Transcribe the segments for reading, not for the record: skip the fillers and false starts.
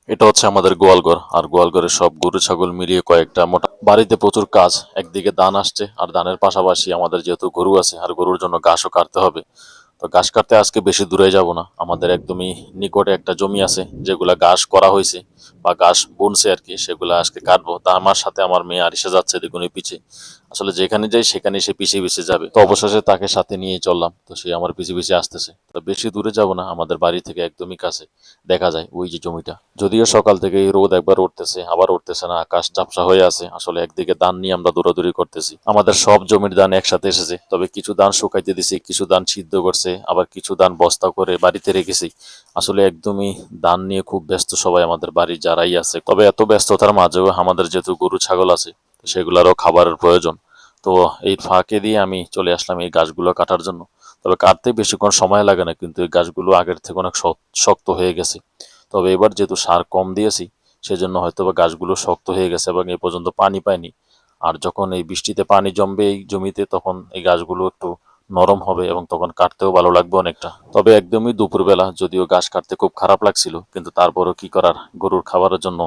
এটা হচ্ছে আমাদের গোয়ালঘর। আর গোয়ালঘরের সব গরু ছাগল মিলিয়ে কয়েকটা মোটা বাড়িতে প্রচুর কাজ। একদিকে ধান আসছে, আর ধানের পাশাপাশি আমাদের যেহেতু গরু আছে আর গরুর জন্য ঘাসও কাটতে হবে। তো ঘাস কাটতে আজকে বেশি দূরে যাব না, আমাদের একদমই নিকটে একটা জমি আছে যেগুলা ঘাস করা হয়েছে বা ঘাস বুনছে আর কি, সেগুলা আজকে কাটবো। তা আমার সাথে আমার মেয়ে আরিশা যাচ্ছে, দেখুন এই পিছে। আসলে যেখানে যাই সেখানে সে পিছিয়ে পিছিয়ে যাবে, তো অবশেষে তাকে সাথে নিয়ে চললাম। তো সে আমার পিছিয়ে পিছিয়ে আসতেছে। তো বেশি দূরে যাব না, আমাদের বাড়ি থেকে একদমই কাছে। দেখা যায় ওই যে জমিটা। যদিও সকাল থেকে রোদ একবার উঠতেছে আবার উঠতেছে না, আকাশ ঝাপসা হয়ে আছে। আসলে একদিকে ধান নিয়ে আমরা দৌড়াদৌড়ি করতেছি। আমাদের সব জমির ধান একসাথে এসেছে, তবে কিছু ধান শুকাইতে দিছি, কিছু ধান সিদ্ধ করছে, আবার কিছু ধান বস্তা করে বাড়িতে রেখেছি। আসলে একদমই ধান নিয়ে খুব ব্যস্ত সবাই আমাদের বাড়ি যারাই আছে। তবে এত ব্যস্ততার মাঝেও আমাদের যেহেতু গরু ছাগল আছে, সেগুলারও খাবারের প্রয়োজন। তো এই ফাঁকে দিয়ে আমি চলে আসলাম এই গাছগুলো কাটার জন্য। তবে কাটতে বেশিক্ষণ সময় লাগে না, কিন্তু এই গাছগুলো আগের থেকে অনেক শক্ত হয়ে গেছে। তবে এবার যেহেতু সার কম দিয়েছি, সেজন্য হয়তো বা গাছগুলো শক্ত হয়ে গেছে এবং এ পর্যন্ত পানি পায়নি। আর যখন এই বৃষ্টিতে পানি জমবে এই জমিতে, তখন এই গাছগুলো একটু নরম হবে এবং তখন কাটতেও ভালো লাগবে অনেকটা। তবে একদমই দুপুরবেলা, যদিও ঘাস কাটতে খুব খারাপ লাগছিল, কিন্তু তারপরও কি করার, গরুর খাবারের জন্য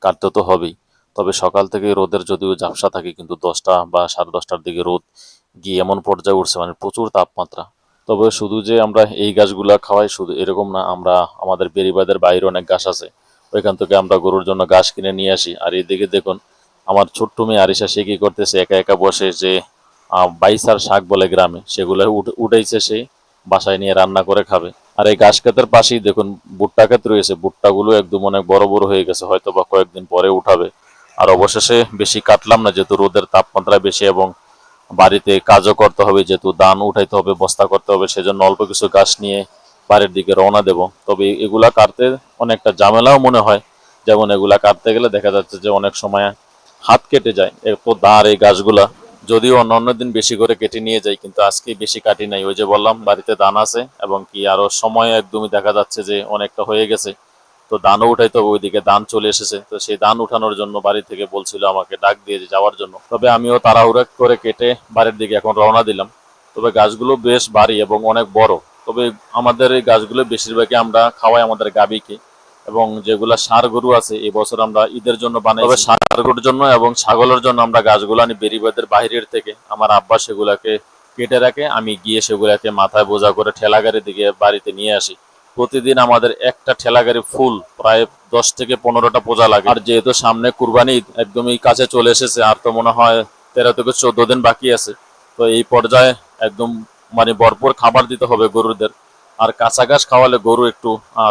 কাটতে তো হবেই। তবে সকাল থেকে রোদের যদিও ঝাপসা থাকে, কিন্তু 10টা বা 10:30টার দিকে রোদ গিয়ে এমন পর্যায়ে উঠছে, মানে প্রচুর তাপমাত্রা। তবে শুধু যে আমরা এই গাছগুলা খাওয়াই শুধু এরকম না, আমরা আমাদের বেড়িবাঁধের বাইরে অনেক গাছ আছে, ওইখান থেকে আমরা গরুর জন্য ঘাস কিনে নিয়ে আসি। আর এইদিকে দেখুন, আমার ছোট্ট মেয়ে আরিশা, সে কি করতেছে, একা একা বসে যে বাইসার শাক বলে গ্রামে, সেগুলো উঠাইছে সে, বাসায় নিয়ে রান্না করে খাবে। আর এই ঘাস ক্ষেতের পাশেই দেখুন ভুট্টা ক্ষেত রয়েছে, ভুট্টাগুলো একদম অনেক বড় বড় হয়ে গেছে, হয়তো বা কয়েকদিন পরে উঠাবে। আর অবশেষে বেশি কাটলাম না, যেহেতু রোদের তাপমাত্রা বেশি এবং বাড়িতে কাজও করতে হবে, যেহেতু ধান উঠাইতে হবে, বস্তা করতে হবে, সেজন্য অল্প কিছু ঘাস নিয়ে বাড়ির দিকে রওনা দেব। তবে এগুলা কাটতে অনেকটা ঝামেলাও মনে হয়। যেমন এগুলা কাটতে গেলে দেখা যাচ্ছে যে অনেক সময় হাত কেটে যায়, এত দাঁড় এই গাছগুলা। যদিও অন্যান্য দিন বেশি করে কেটে নিয়ে যাই, কিন্তু আজকে বেশি কাটি নাই। ওই যে বললাম বাড়িতে ধান আছে, এবং কি আরো সময় একদমই দেখা যাচ্ছে যে অনেকটা হয়ে গেছে। তো ধানও উঠাইতে হবে, ওইদিকে ধান চলে এসেছে। তো সেই ধান উঠানোর জন্য বাড়ি থেকে বলছিল আমাকে ডাক দিয়ে যাওয়ার জন্য। তবে আমিও তাড়াহুড়া করে কেটে বাড়ির দিকে এখন রওনা দিলাম। তবে গাছগুলো বেশ ভারী এবং অনেক বড়। তবে আমাদের এই গাছগুলো বেশিরভাগই আমরা খাওয়াই আমাদের গাভীকে, এবং যেগুলা ষাঁড় গরু আছে এবছর আমরা ঈদের জন্য বানাই। তবে ষাঁড় গরুর জন্য এবং ছাগলের জন্য আমরা গাছগুলো আনি বেরিবাদের বাইরের থেকে। আমার আব্বা সেগুলাকে কেটে রাখে, আমি গিয়ে সেগুলাকে মাথায় বোঝা করে ঠেলা গাড়ি দিকে বাড়িতে নিয়ে আসি। প্রতিদিন আমাদের একটা ঠেলা গাড়ি ফুল প্রায় 10 থেকে 15টা বোঝা লাগে। আর যেহেতু সামনে কুরবানি ঈদ একদমই কাছে চলে এসেছে, আর তো মনে হয় 13 থেকে 14 দিন বাকি আছে। তো এই পর্যায়ে একদম মানে ভরপুর খাবার দিতে হবে গরুদের। আর কাঁচা ঘাস খাওয়ালে গরু একটু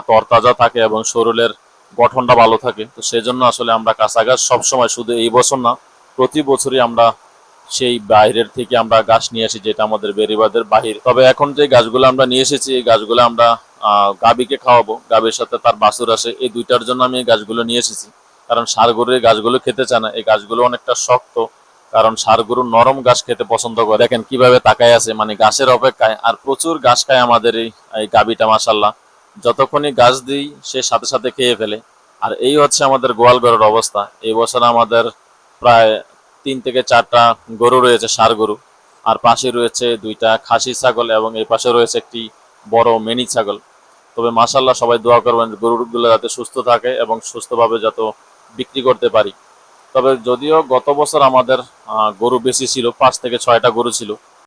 তরতাজা থাকে এবং শরীরের গঠনটা ভালো থাকে। তো সেজন্য আসলে আমরা কাঁচা ঘাস সবসময়, শুধু এই বছর না, প্রতি বছরই আমরা সেই বাইরের থেকে আমরা গাছ নিয়ে আসি, যেটা আমাদের বেড়িবাঁধের বাহির। তবে এখন যে গাছগুলো আমরা নিয়ে এসেছি, এই গাছগুলো আমরা গাভীকে খাওয়াবো, গাভীর সাথে তার বাছুর আসে, এই দুইটার জন্য আমি এই গাছগুলো নিয়ে এসেছি। কারণ ষাঁড় গরু এই গাছগুলো খেতে চায় না, এই গাছগুলো অনেকটা শক্ত। কারণ ষাঁড় গরু নরম ঘাস খেতে পছন্দ করে। দেখেন কিভাবে তাকায় আছে, মানে ঘাসের অপেক্ষায়। আর প্রচুর ঘাস খায় আমাদের এই গাভীটা, মাশাল্লাহ। যতক্ষণই গাছ দিই সে সাথে সাথে খেয়ে ফেলে। আর এই হচ্ছে আমাদের গোয়াল ঘরের অবস্থা। এই বছর আমাদের প্রায় 3 থেকে 4টা গরু রয়েছে, ষাঁড় গরু। আর পাশে রয়েছে 2টা খাসি ছাগল, এবং এই পাশে রয়েছে একটি বড় মেনি ছাগল। তবে মাশাল্লাহ, সবাই দোয়া করবেন গরুগুলো যাতে সুস্থ থাকে এবং সুস্থভাবে যাতে বিক্রি করতে পারি। তবে যদিও গত বছর আমাদের গরু বেশি ছিল, 5 থেকে 6টা গরু ছিল,